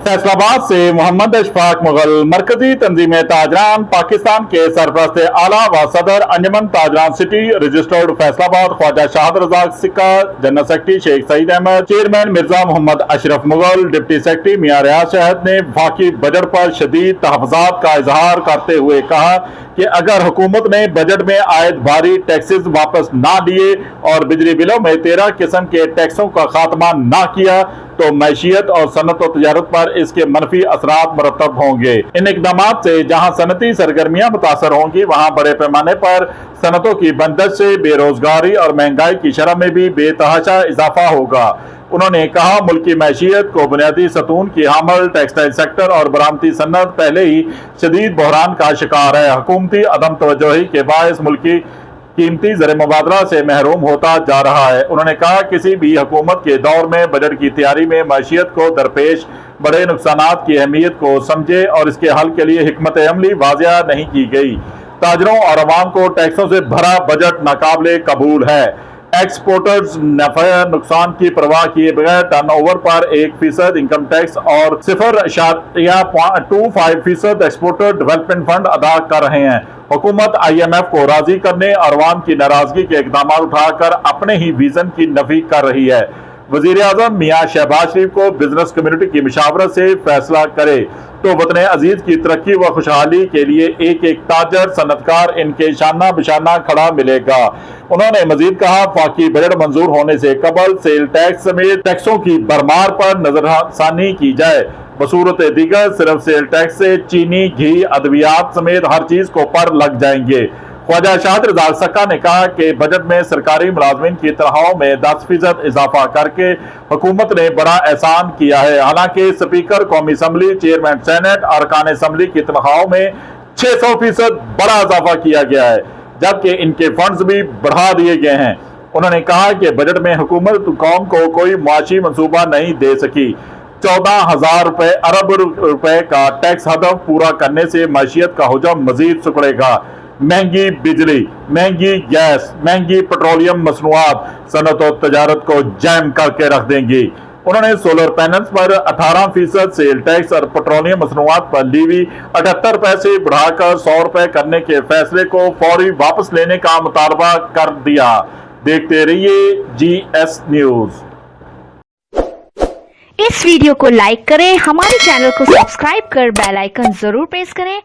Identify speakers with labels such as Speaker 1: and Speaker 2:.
Speaker 1: फैसलाबाद से मोहम्मद अशफाक मुगल मरकजी तंजीम ताजरान पाकिस्तान के सरपरस्त आला व सदर Anjuman Tajiran city registered Faisalabad Khawaja Shahid Razzaq Sikka, general secretary Sheikh Saeed Ahmed, chairman Mirza Mohammad Ashraf Mughal, deputy secretary Mian Riaz Shahid ने वफाकी बजट पर शदीद तहफ़्फ़ुज़ात का इजहार करते हुए कहा कि अगर हुकूमत ने बजट में आयद भारी टैक्सेस वापस ना लिए और बिजली बिलों में 13 किस्म के टैक्सों का खात्मा ना किया तो मैशियत और सनत और तजारत पर इसके मनफी असरात मरतब होंगे। इन इकदाम से जहाँ सनती सरगर्मियाँ मुतासर होंगी, वहाँ बड़े पैमाने पर सनतों की बंदिश से बेरोजगारी और महंगाई की शरह में भी बेतहाशा इजाफा होगा। उन्होंने कहा, मुल्की मैशियत को बुनियादी सतून की हामल टेक्सटाइल सेक्टर और बरामदी सन्नत पहले ही शदीद बहरान का शिकार है। हुकूमती अदम तवज्जोही के बायस मुल्की कीमती ज़र मुबादला से महरूम होता जा रहा है। उन्होंने कहा, किसी भी हुकूमत के दौर में बजट की तैयारी में मैशियत को दरपेश बड़े नुकसानात की अहमियत को समझे और इसके हल के लिए हिकमत अमली वाज़िया नहीं की गई। ताजरों और अवाम को टैक्सों से भरा बजट नाकाबिले कबूल है। एक्सपोर्टर्स नफा नुकसान की परवाह किए बगैर टर्नओवर पर 1% इनकम टैक्स और 0.25% एक्सपोर्टर डेवलपमेंट फंड अदा कर रहे हैं। हुकूमत IMF को राजी करने और अवाम की नाराजगी के इकदाम उठाकर अपने ही विजन की नफी कर रही है। वजीर आजम मियां शहबाज शरीफ को बिजनेस कम्युनिटी की मशावरत से फैसला करे तो वतन अजीज की तरक्की व खुशहाली के लिए एक एक ताजर सनतकार इनके शाना बिशाना खड़ा मिलेगा। उन्होंने मजीद कहा, फाकी बजट मंजूर होने से कबल सेल टैक्स समेत टैक्सों की भरमार पर नजरसानी की जाए। बसूरत दीगर सिर्फ सेल टैक्स से चीनी, घी, अद्वियात समेत हर चीज को पर लग जाएंगे। ख्वाजा शाहद रजाक सिक्का ने कहा कि बजट में सरकारी मुलाजमीन की तनख्वाहों में 10% इजाफा करके हुकूमत ने बड़ा एहसान किया है। हालांकि स्पीकर कौमी असम्बली, चेयरमैन सेनेट, अरकान असम्बली की तनख्वाहों में 600% बड़ा इजाफा किया गया है, जबकि इनके फंड्स भी बढ़ा दिए गए हैं। उन्होंने कहा कि बजट में हुकूमत कौम को कोई मुआशी मनसूबा नहीं दे सकी। 14,000 अरब रुपए का टैक्स हदफ पूरा करने से मैशियत का हुजम मजीद सुकड़ेगा। महंगी बिजली, महंगी गैस, महंगी पेट्रोलियम मसनूआत सनत और तजारत को जैम करके रख देंगी। उन्होंने सोलर पैनल्स पर 18% सेल टैक्स और पेट्रोलियम मसनूआत पर लीवी 78 पैसे बढ़ाकर 100 रुपए करने के फैसले को फौरी वापस लेने का मुतालबा कर दिया। देखते रहिए GS न्यूज।
Speaker 2: इस वीडियो को लाइक करें, हमारे चैनल को सब्सक्राइब कर बेल आइकन जरूर प्रेस करें